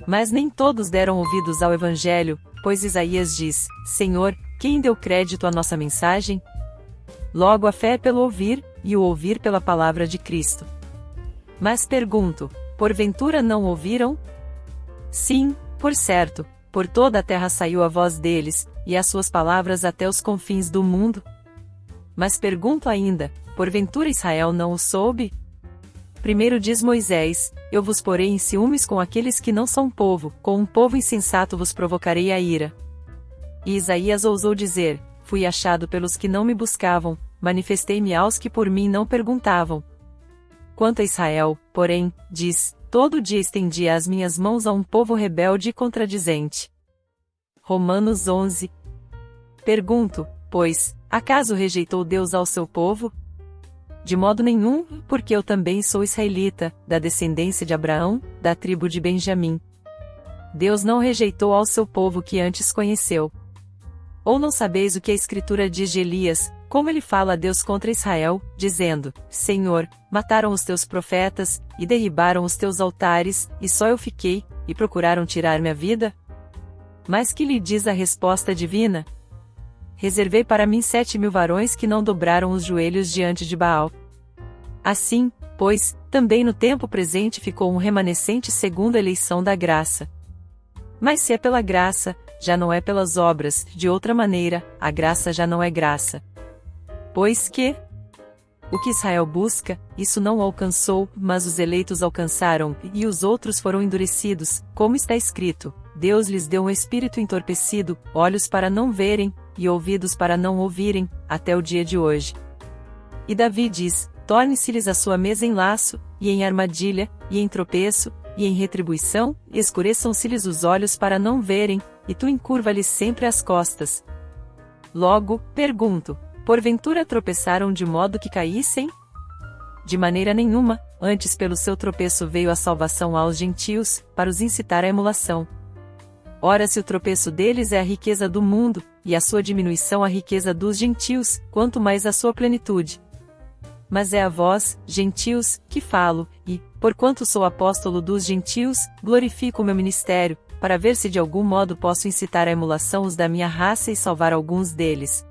Mas nem todos deram ouvidos ao Evangelho, pois Isaías diz: Senhor, quem deu crédito à nossa mensagem? Logo a fé é pelo ouvir, e o ouvir pela palavra de Cristo. Mas pergunto: porventura não ouviram? Sim, por certo, por toda a terra saiu a voz deles, e as suas palavras até os confins do mundo. Mas pergunto ainda: porventura Israel não o soube? Primeiro diz Moisés: eu vos porei em ciúmes com aqueles que não são povo, com um povo insensato vos provocarei a ira. E Isaías ousou dizer: fui achado pelos que não me buscavam, manifestei-me aos que por mim não perguntavam. Quanto a Israel, porém, diz: todo dia estendi as minhas mãos a um povo rebelde e contradizente. Romanos 11. Pergunto, pois, acaso rejeitou Deus ao seu povo? De modo nenhum, porque eu também sou israelita, da descendência de Abraão, da tribo de Benjamim. Deus não rejeitou ao seu povo que antes conheceu. Ou não sabeis o que a Escritura diz de Elias, como ele fala a Deus contra Israel, dizendo: Senhor, mataram os teus profetas, e derribaram os teus altares, e só eu fiquei, e procuraram tirar-me a vida? Mas que lhe diz a resposta divina? Reservei para mim 7.000 varões que não dobraram os joelhos diante de Baal. Assim, pois, também no tempo presente ficou um remanescente segundo a eleição da graça. Mas se é pela graça, já não é pelas obras, de outra maneira, a graça já não é graça. Pois que o que Israel busca, isso não o alcançou, mas os eleitos alcançaram, e os outros foram endurecidos, como está escrito: Deus lhes deu um espírito entorpecido, olhos para não verem, e ouvidos para não ouvirem, até o dia de hoje. E Davi diz: torne-se-lhes a sua mesa em laço, e em armadilha, e em tropeço, e em retribuição, escureçam-se-lhes os olhos para não verem, e tu encurva-lhes sempre as costas. Logo, pergunto: porventura tropeçaram de modo que caíssem? De maneira nenhuma, antes pelo seu tropeço veio a salvação aos gentios, para os incitar à emulação. Ora, se o tropeço deles é a riqueza do mundo, e a sua diminuição a riqueza dos gentios, quanto mais a sua plenitude. Mas é a vós, gentios, que falo, e, porquanto sou apóstolo dos gentios, glorifico o meu ministério, para ver se de algum modo posso incitar à emulação os da minha raça e salvar alguns deles.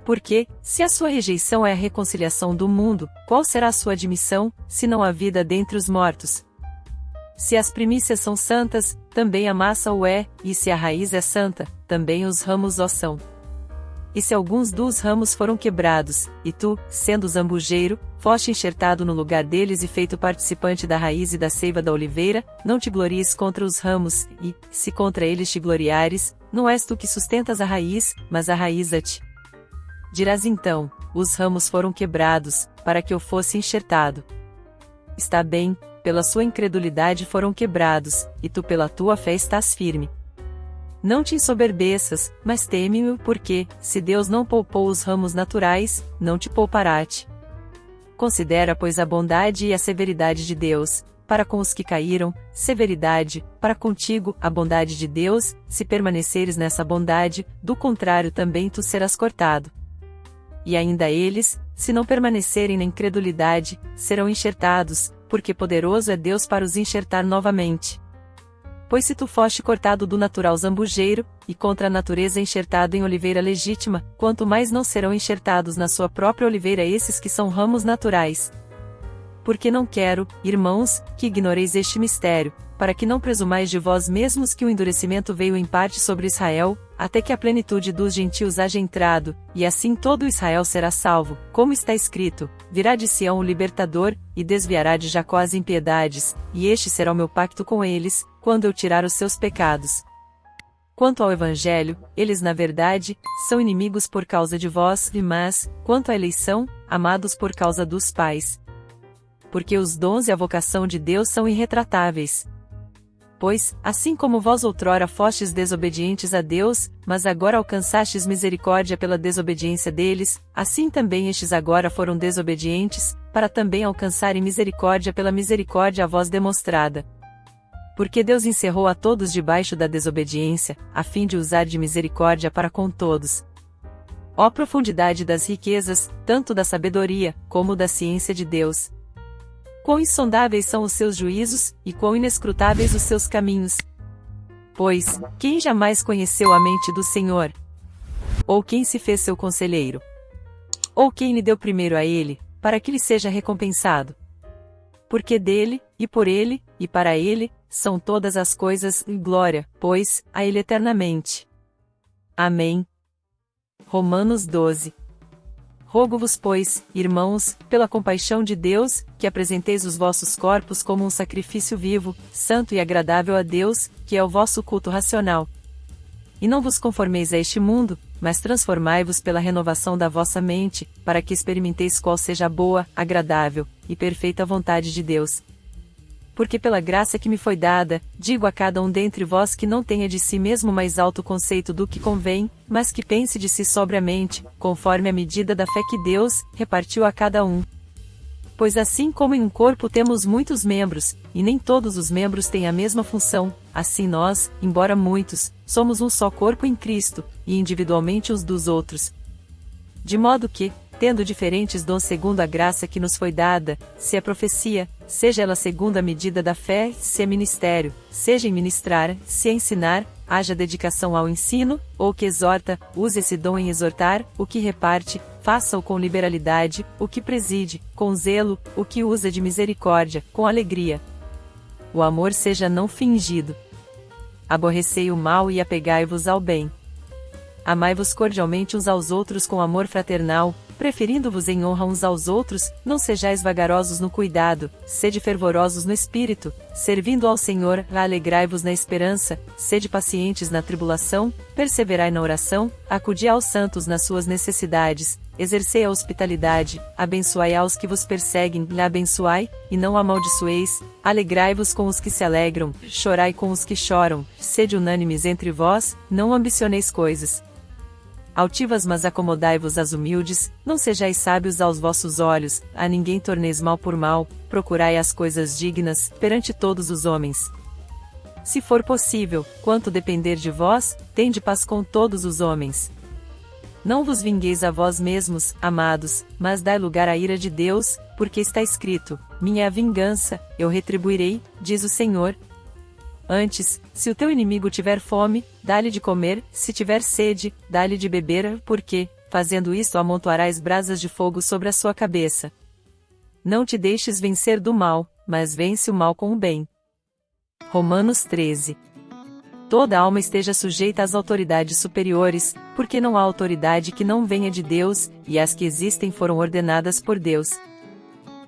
Porque, se a sua rejeição é a reconciliação do mundo, qual será a sua admissão, se não a vida dentre os mortos? Se as primícias são santas, também a massa o é, e se a raiz é santa, também os ramos o são. E se alguns dos ramos foram quebrados, e tu, sendo zambujeiro, foste enxertado no lugar deles e feito participante da raiz e da seiva da oliveira, não te glories contra os ramos, e, se contra eles te gloriares, não és tu que sustentas a raiz, mas a raiz a ti. Dirás então: os ramos foram quebrados, para que eu fosse enxertado. Está bem, pela sua incredulidade foram quebrados, e tu pela tua fé estás firme. Não te ensoberbeças, mas teme-o, porque, se Deus não poupou os ramos naturais, não te poupará a ti. Considera, pois, a bondade e a severidade de Deus, para com os que caíram, severidade, para contigo, a bondade de Deus, se permaneceres nessa bondade, do contrário também tu serás cortado. E ainda eles, se não permanecerem na incredulidade, serão enxertados, porque poderoso é Deus para os enxertar novamente. Pois se tu foste cortado do natural zambujeiro, e contra a natureza enxertado em oliveira legítima, quanto mais não serão enxertados na sua própria oliveira esses que são ramos naturais. Porque não quero, irmãos, que ignoreis este mistério, para que não presumais de vós mesmos que o endurecimento veio em parte sobre Israel, até que a plenitude dos gentios haja entrado, e assim todo Israel será salvo, como está escrito: virá de Sião o libertador, e desviará de Jacó as impiedades, e este será o meu pacto com eles, quando eu tirar os seus pecados. Quanto ao Evangelho, eles na verdade, são inimigos por causa de vós, mas, quanto à eleição, amados por causa dos pais. Porque os dons e a vocação de Deus são irretratáveis. Pois, assim como vós outrora fostes desobedientes a Deus, mas agora alcançastes misericórdia pela desobediência deles, assim também estes agora foram desobedientes, para também alcançarem misericórdia pela misericórdia a vós demonstrada. Porque Deus encerrou a todos debaixo da desobediência, a fim de usar de misericórdia para com todos. Ó profundidade das riquezas, tanto da sabedoria, como da ciência de Deus! Quão insondáveis são os seus juízos, e quão inescrutáveis os seus caminhos! Pois, quem jamais conheceu a mente do Senhor? Ou quem se fez seu conselheiro? Ou quem lhe deu primeiro a ele, para que lhe seja recompensado? Porque dele, e por ele, e para ele, são todas as coisas, e glória, pois, a ele eternamente. Amém. Romanos 12. Rogo-vos, pois, irmãos, pela compaixão de Deus, que apresenteis os vossos corpos como um sacrifício vivo, santo e agradável a Deus, que é o vosso culto racional. E não vos conformeis a este mundo, mas transformai-vos pela renovação da vossa mente, para que experimenteis qual seja a boa, agradável e perfeita vontade de Deus. Porque pela graça que me foi dada, digo a cada um dentre vós que não tenha de si mesmo mais alto conceito do que convém, mas que pense de si sobriamente, conforme a medida da fé que Deus repartiu a cada um. Pois assim como em um corpo temos muitos membros, e nem todos os membros têm a mesma função, assim nós, embora muitos, somos um só corpo em Cristo, e individualmente uns dos outros. De modo que, tendo diferentes dons segundo a graça que nos foi dada, se é profecia, seja ela segundo a medida da fé, se é ministério, seja em ministrar, se é ensinar, haja dedicação ao ensino, ou que exorta, use esse dom em exortar, o que reparte, faça-o com liberalidade, o que preside, com zelo, o que usa de misericórdia, com alegria. O amor seja não fingido. Aborrecei o mal e apegai-vos ao bem. Amai-vos cordialmente uns aos outros com amor fraternal, preferindo-vos em honra uns aos outros, não sejais vagarosos no cuidado, sede fervorosos no espírito, servindo ao Senhor, alegrai-vos na esperança, sede pacientes na tribulação, perseverai na oração, acudi aos santos nas suas necessidades, exercei a hospitalidade, abençoai aos que vos perseguem, abençoai, e não amaldiçoeis, alegrai-vos com os que se alegram, chorai com os que choram, sede unânimes entre vós, não ambicioneis coisas altivas, mas acomodai-vos às humildes, não sejais sábios aos vossos olhos, a ninguém torneis mal por mal, procurai as coisas dignas, perante todos os homens. Se for possível, quanto depender de vós, tende paz com todos os homens. Não vos vingueis a vós mesmos, amados, mas dai lugar à ira de Deus, porque está escrito, minha é a vingança, eu retribuirei, diz o Senhor. Antes, se o teu inimigo tiver fome, dá-lhe de comer, se tiver sede, dá-lhe de beber, porque, fazendo isto amontoarás brasas de fogo sobre a sua cabeça. Não te deixes vencer do mal, mas vence o mal com o bem. Romanos 13. Toda alma esteja sujeita às autoridades superiores, porque não há autoridade que não venha de Deus, e as que existem foram ordenadas por Deus.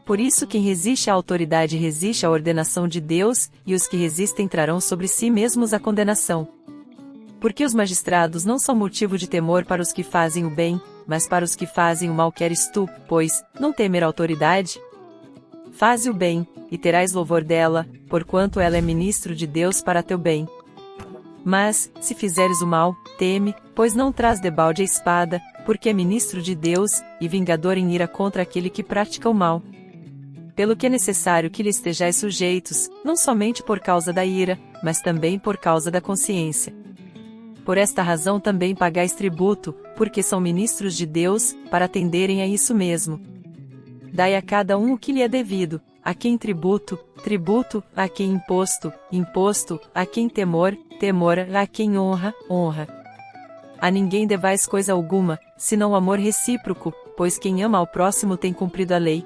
Por isso quem resiste à autoridade resiste à ordenação de Deus, e os que resistem trarão sobre si mesmos a condenação. Porque os magistrados não são motivo de temor para os que fazem o bem, mas para os que fazem o mal. Queres tu, pois, não temer a autoridade? Faze o bem, e terás louvor dela, porquanto ela é ministro de Deus para teu bem. Mas, se fizeres o mal, teme, pois não traz debalde a espada, porque é ministro de Deus, e vingador em ira contra aquele que pratica o mal. Pelo que é necessário que lhe estejais sujeitos, não somente por causa da ira, mas também por causa da consciência. Por esta razão também pagais tributo, porque são ministros de Deus, para atenderem a isso mesmo. Dai a cada um o que lhe é devido, a quem tributo, tributo, a quem imposto, imposto, a quem temor, temor, a quem honra, honra. A ninguém devais coisa alguma, senão amor recíproco, pois quem ama ao próximo tem cumprido a lei.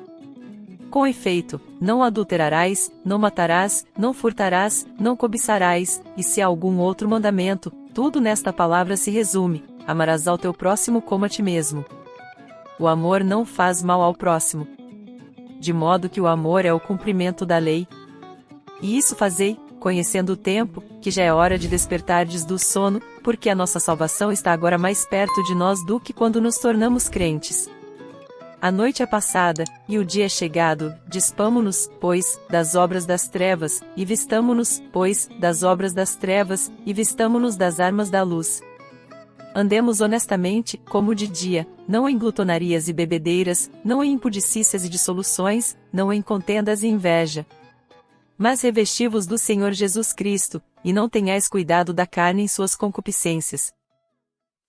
Com efeito, não adulterarás, não matarás, não furtarás, não cobiçarás, e se há algum outro mandamento, tudo nesta palavra se resume: amarás ao teu próximo como a ti mesmo. O amor não faz mal ao próximo. De modo que o amor é o cumprimento da lei. E isso fazei, conhecendo o tempo, que já é hora de despertardes do sono, porque a nossa salvação está agora mais perto de nós do que quando nos tornamos crentes. A noite é passada, e o dia é chegado, dispamo-nos, pois, das obras das trevas, e vistamo-nos, pois, das obras das trevas, e vistamo-nos das armas da luz. Andemos honestamente, como de dia, não em glutonarias e bebedeiras, não em impudicícias e dissoluções, não em contendas e inveja. Mas revesti-vos do Senhor Jesus Cristo, e não tenhais cuidado da carne em suas concupiscências.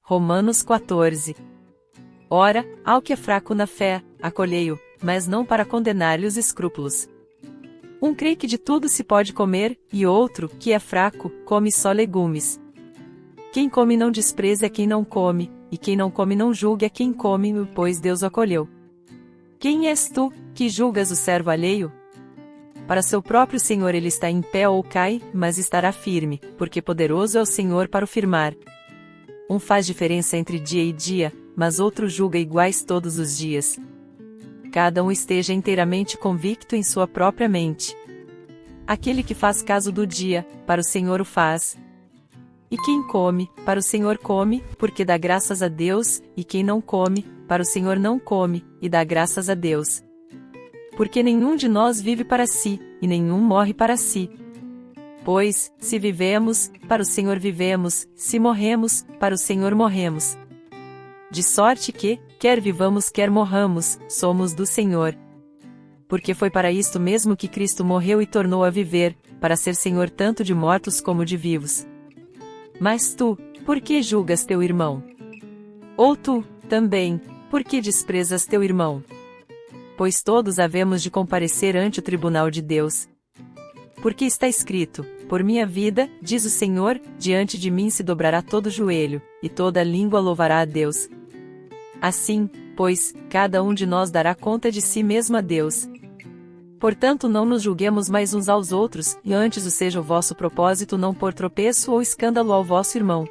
Romanos 14. Ora, ao que é fraco na fé, acolhei-o, mas não para condenar-lhe os escrúpulos. Um crê que de tudo se pode comer, e outro, que é fraco, come só legumes. Quem come não despreze a quem não come, e quem não come não julgue a quem come, pois Deus o acolheu. Quem és tu, que julgas o servo alheio? Para seu próprio Senhor ele está em pé ou cai, mas estará firme, porque poderoso é o Senhor para o firmar. Um faz diferença entre dia e dia, mas outro julga iguais todos os dias. Cada um esteja inteiramente convicto em sua própria mente. Aquele que faz caso do dia, para o Senhor o faz. E quem come, para o Senhor come, porque dá graças a Deus, e quem não come, para o Senhor não come, e dá graças a Deus. Porque nenhum de nós vive para si, e nenhum morre para si. Pois, se vivemos, para o Senhor vivemos, se morremos, para o Senhor morremos. De sorte que, quer vivamos quer morramos, somos do Senhor. porque foi para isto mesmo que Cristo morreu e tornou a viver, para ser Senhor tanto de mortos como de vivos. Mas tu, por que julgas teu irmão? Ou tu, também, por que desprezas teu irmão? Pois todos havemos de comparecer ante o tribunal de Deus. Porque está escrito: por minha vida, diz o Senhor, diante de mim se dobrará todo joelho, e toda língua louvará a Deus. Assim, pois, cada um de nós dará conta de si mesmo a Deus. Portanto, não nos julguemos mais uns aos outros, e antes o seja o vosso propósito não pôr tropeço ou escândalo ao vosso irmão.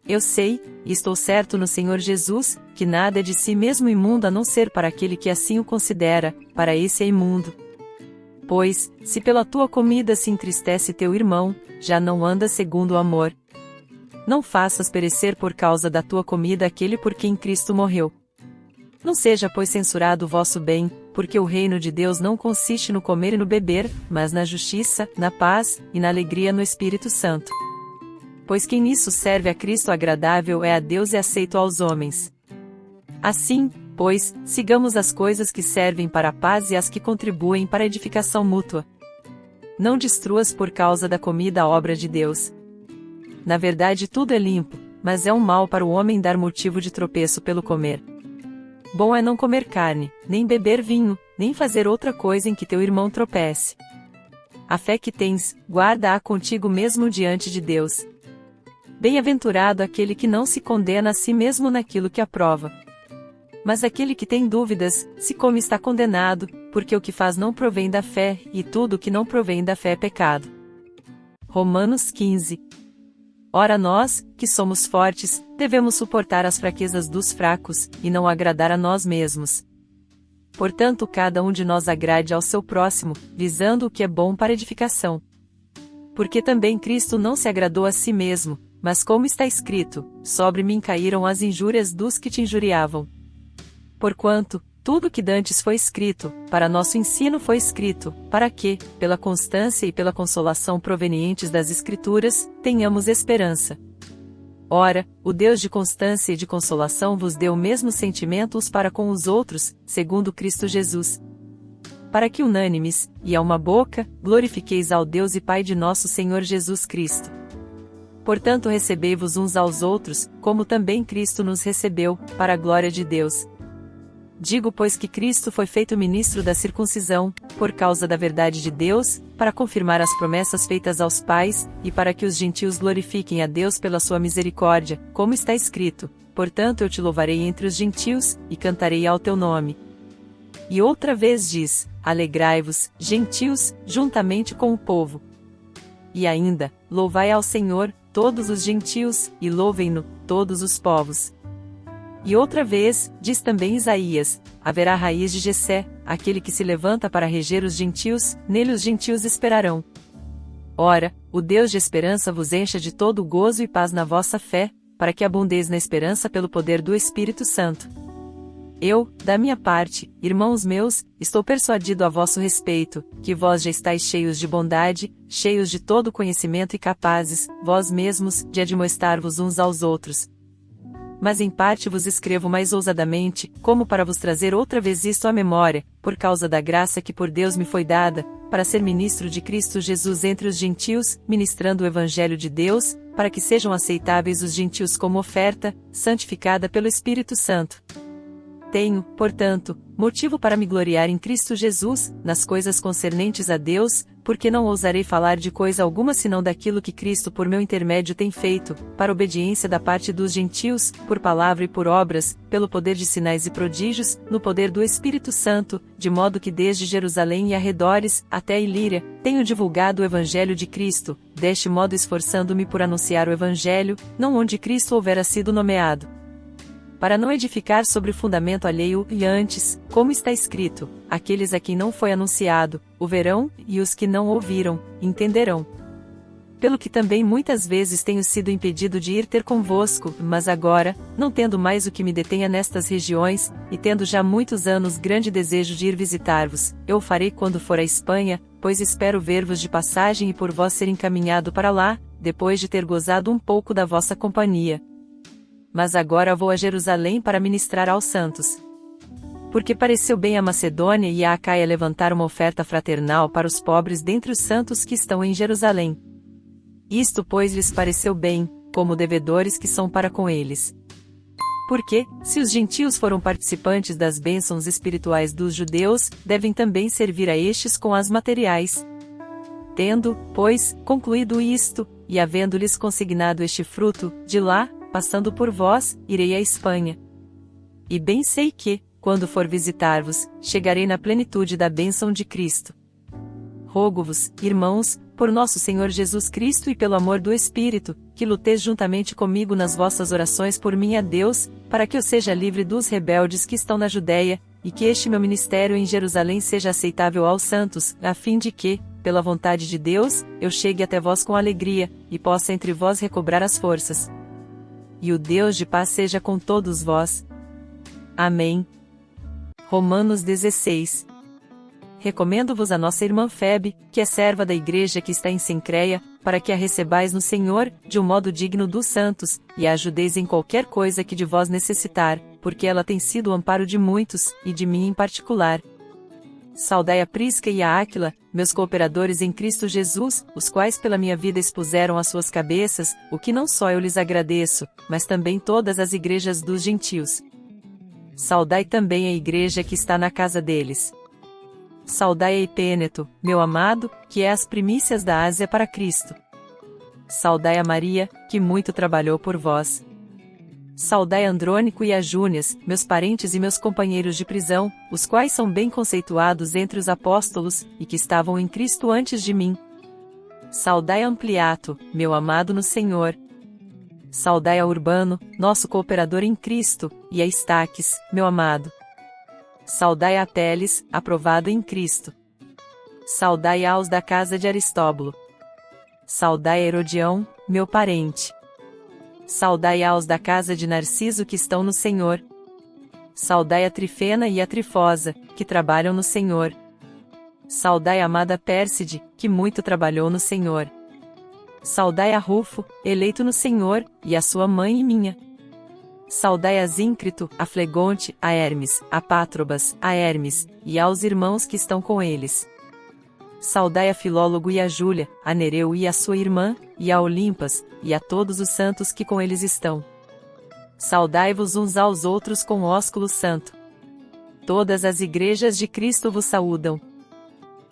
Eu sei, e estou certo no Senhor Jesus, que nada é de si mesmo imundo a não ser para aquele que assim o considera, para esse é imundo. Pois, se pela tua comida se entristece teu irmão, já não andas segundo o amor. Não faças perecer por causa da tua comida aquele por quem Cristo morreu. Não seja, pois, censurado o vosso bem, porque o reino de Deus não consiste no comer e no beber, mas na justiça, na paz, e na alegria no Espírito Santo. Pois quem nisso serve a Cristo agradável é a Deus e aceito aos homens. Assim, pois, sigamos as coisas que servem para a paz e as que contribuem para a edificação mútua. Não destruas por causa da comida a obra de Deus. Na verdade tudo é limpo, mas é um mal para o homem dar motivo de tropeço pelo comer. Bom é não comer carne, nem beber vinho, nem fazer outra coisa em que teu irmão tropece. A fé que tens, guarda-a contigo mesmo diante de Deus. Bem-aventurado aquele que não se condena a si mesmo naquilo que aprova. Mas aquele que tem dúvidas, se come está condenado, porque o que faz não provém da fé, e tudo o que não provém da fé é pecado. Romanos 15. Ora nós, que somos fortes, devemos suportar as fraquezas dos fracos, e não agradar a nós mesmos. Portanto, cada um de nós agrade ao seu próximo, visando o que é bom para edificação. Porque também Cristo não se agradou a si mesmo, mas como está escrito, sobre mim caíram as injúrias dos que te injuriavam. Porquanto, tudo que dantes foi escrito, para nosso ensino foi escrito, para que, pela constância e pela consolação provenientes das Escrituras, tenhamos esperança. Ora, o Deus de constância e de consolação vos deu o mesmo sentimento uns para com os outros, segundo Cristo Jesus. Para que unânimes, e a uma boca, glorifiqueis ao Deus e Pai de nosso Senhor Jesus Cristo. Portanto recebei-vos uns aos outros, como também Cristo nos recebeu, para a glória de Deus. Digo, pois, que Cristo foi feito ministro da circuncisão, por causa da verdade de Deus, para confirmar as promessas feitas aos pais, e para que os gentios glorifiquem a Deus pela sua misericórdia, como está escrito: portanto eu te louvarei entre os gentios, e cantarei ao teu nome. E outra vez diz: alegrai-vos, gentios, juntamente com o povo. E ainda, louvai ao Senhor, todos os gentios, e louvem-no, todos os povos. E outra vez, diz também Isaías: haverá raiz de Jessé, aquele que se levanta para reger os gentios, nele os gentios esperarão. Ora, o Deus de esperança vos encha de todo o gozo e paz na vossa fé, para que abundeis na esperança pelo poder do Espírito Santo. Eu, da minha parte, irmãos meus, estou persuadido a vosso respeito, que vós já estáis cheios de bondade, cheios de todo conhecimento e capazes, vós mesmos, de admoestar-vos uns aos outros. Mas em parte vos escrevo mais ousadamente, como para vos trazer outra vez isto à memória, por causa da graça que por Deus me foi dada, para ser ministro de Cristo Jesus entre os gentios, ministrando o Evangelho de Deus, para que sejam aceitáveis os gentios como oferta, santificada pelo Espírito Santo. Tenho, portanto, motivo para me gloriar em Cristo Jesus, nas coisas concernentes a Deus, porque não ousarei falar de coisa alguma senão daquilo que Cristo por meu intermédio tem feito, para obediência da parte dos gentios, por palavra e por obras, pelo poder de sinais e prodígios, no poder do Espírito Santo, de modo que desde Jerusalém e arredores, até a Ilíria, tenho divulgado o Evangelho de Cristo, deste modo esforçando-me por anunciar o Evangelho, não onde Cristo houvera sido nomeado. Para não edificar sobre fundamento alheio, e antes, como está escrito, aqueles a quem não foi anunciado, o verão, e os que não ouviram, entenderão. Pelo que também muitas vezes tenho sido impedido de ir ter convosco, mas agora, não tendo mais o que me detenha nestas regiões, e tendo já muitos anos grande desejo de ir visitar-vos, eu o farei quando for à Espanha, pois espero ver-vos de passagem e por vós ser encaminhado para lá, depois de ter gozado um pouco da vossa companhia. Mas agora vou a Jerusalém para ministrar aos santos. Porque pareceu bem a Macedônia e a Acaia levantar uma oferta fraternal para os pobres dentre os santos que estão em Jerusalém. Isto, pois, lhes pareceu bem, como devedores que são para com eles. Porque, se os gentios foram participantes das bênçãos espirituais dos judeus, devem também servir a estes com as materiais. Tendo, pois, concluído isto, e havendo-lhes consignado este fruto, de lá, passando por vós, irei à Espanha. E bem sei que, quando for visitar-vos, chegarei na plenitude da bênção de Cristo. Rogo-vos, irmãos, por nosso Senhor Jesus Cristo e pelo amor do Espírito, que luteis juntamente comigo nas vossas orações por mim a Deus, para que eu seja livre dos rebeldes que estão na Judéia, e que este meu ministério em Jerusalém seja aceitável aos santos, a fim de que, pela vontade de Deus, eu chegue até vós com alegria, e possa entre vós recobrar as forças. E o Deus de paz seja com todos vós. Amém. Romanos 16. Recomendo-vos a nossa irmã Febe, que é serva da igreja que está em Cencreia, para que a recebais no Senhor, de um modo digno dos santos, e a ajudeis em qualquer coisa que de vós necessitar, porque ela tem sido o amparo de muitos, e de mim em particular. Saudai a Prisca e a Áquila, meus cooperadores em Cristo Jesus, os quais pela minha vida expuseram as suas cabeças, o que não só eu lhes agradeço, mas também todas as igrejas dos gentios. Saudai também a igreja que está na casa deles. Saudai a Epêneto, meu amado, que é as primícias da Ásia para Cristo. Saudai a Maria, que muito trabalhou por vós. Saudai a Andrônico e a Júnias, meus parentes e meus companheiros de prisão, os quais são bem conceituados entre os apóstolos, e que estavam em Cristo antes de mim. Saudai a Ampliato, meu amado no Senhor. Saudai a Urbano, nosso cooperador em Cristo, e a Estaques, meu amado. Saudai a Apeles, aprovado em Cristo. Saudai aos da casa de Aristóbulo. Saudai a Herodião, meu parente. Saudai aos da casa de Narciso que estão no Senhor. Saudai a Trifena e a Trifosa, que trabalham no Senhor. Saudai a amada Pérside, que muito trabalhou no Senhor. Saudai a Rufo, eleito no Senhor, e a sua mãe e minha. Saudai a Zíncrito, a Flegonte, a Hermes, a Pátrobas, a Hermes, e aos irmãos que estão com eles. Saudai a Filólogo e a Júlia, a Nereu e a sua irmã, e a Olimpas, e a todos os santos que com eles estão. Saudai-vos uns aos outros com ósculo santo. Todas as igrejas de Cristo vos saúdam.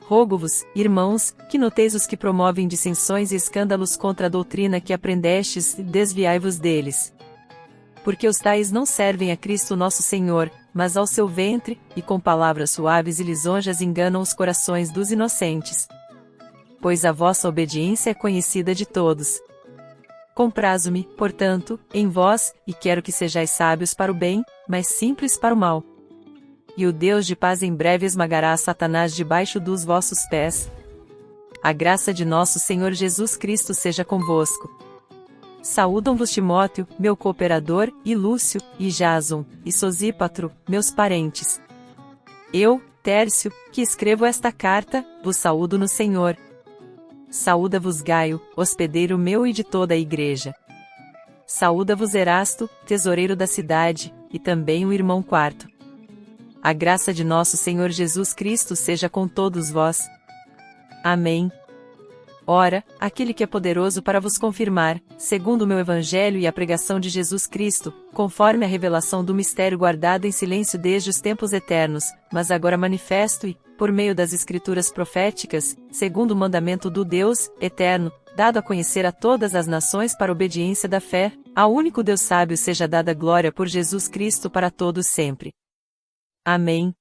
Rogo-vos, irmãos, que noteis os que promovem dissensões e escândalos contra a doutrina que aprendestes, e desviai-vos deles. Porque os tais não servem a Cristo nosso Senhor, mas ao seu ventre, e com palavras suaves e lisonjas enganam os corações dos inocentes. Pois a vossa obediência é conhecida de todos. Comprazo-me, portanto, em vós, e quero que sejais sábios para o bem, mas simples para o mal. E o Deus de paz em breve esmagará Satanás debaixo dos vossos pés. A graça de nosso Senhor Jesus Cristo seja convosco. Saúdam-vos Timóteo, meu cooperador, e Lúcio, e Jason, e Sosípatro, meus parentes. Eu, Tércio, que escrevo esta carta, vos saúdo no Senhor. Saúda-vos Gaio, hospedeiro meu e de toda a igreja. Saúda-vos Erasto, tesoureiro da cidade, e também o irmão Quarto. A graça de nosso Senhor Jesus Cristo seja com todos vós. Amém. Ora, aquele que é poderoso para vos confirmar, segundo o meu evangelho e a pregação de Jesus Cristo, conforme a revelação do mistério guardado em silêncio desde os tempos eternos, mas agora manifesto e, por meio das escrituras proféticas, segundo o mandamento do Deus, eterno, dado a conhecer a todas as nações para a obediência da fé, ao único Deus sábio seja dada glória por Jesus Cristo para todos sempre. Amém.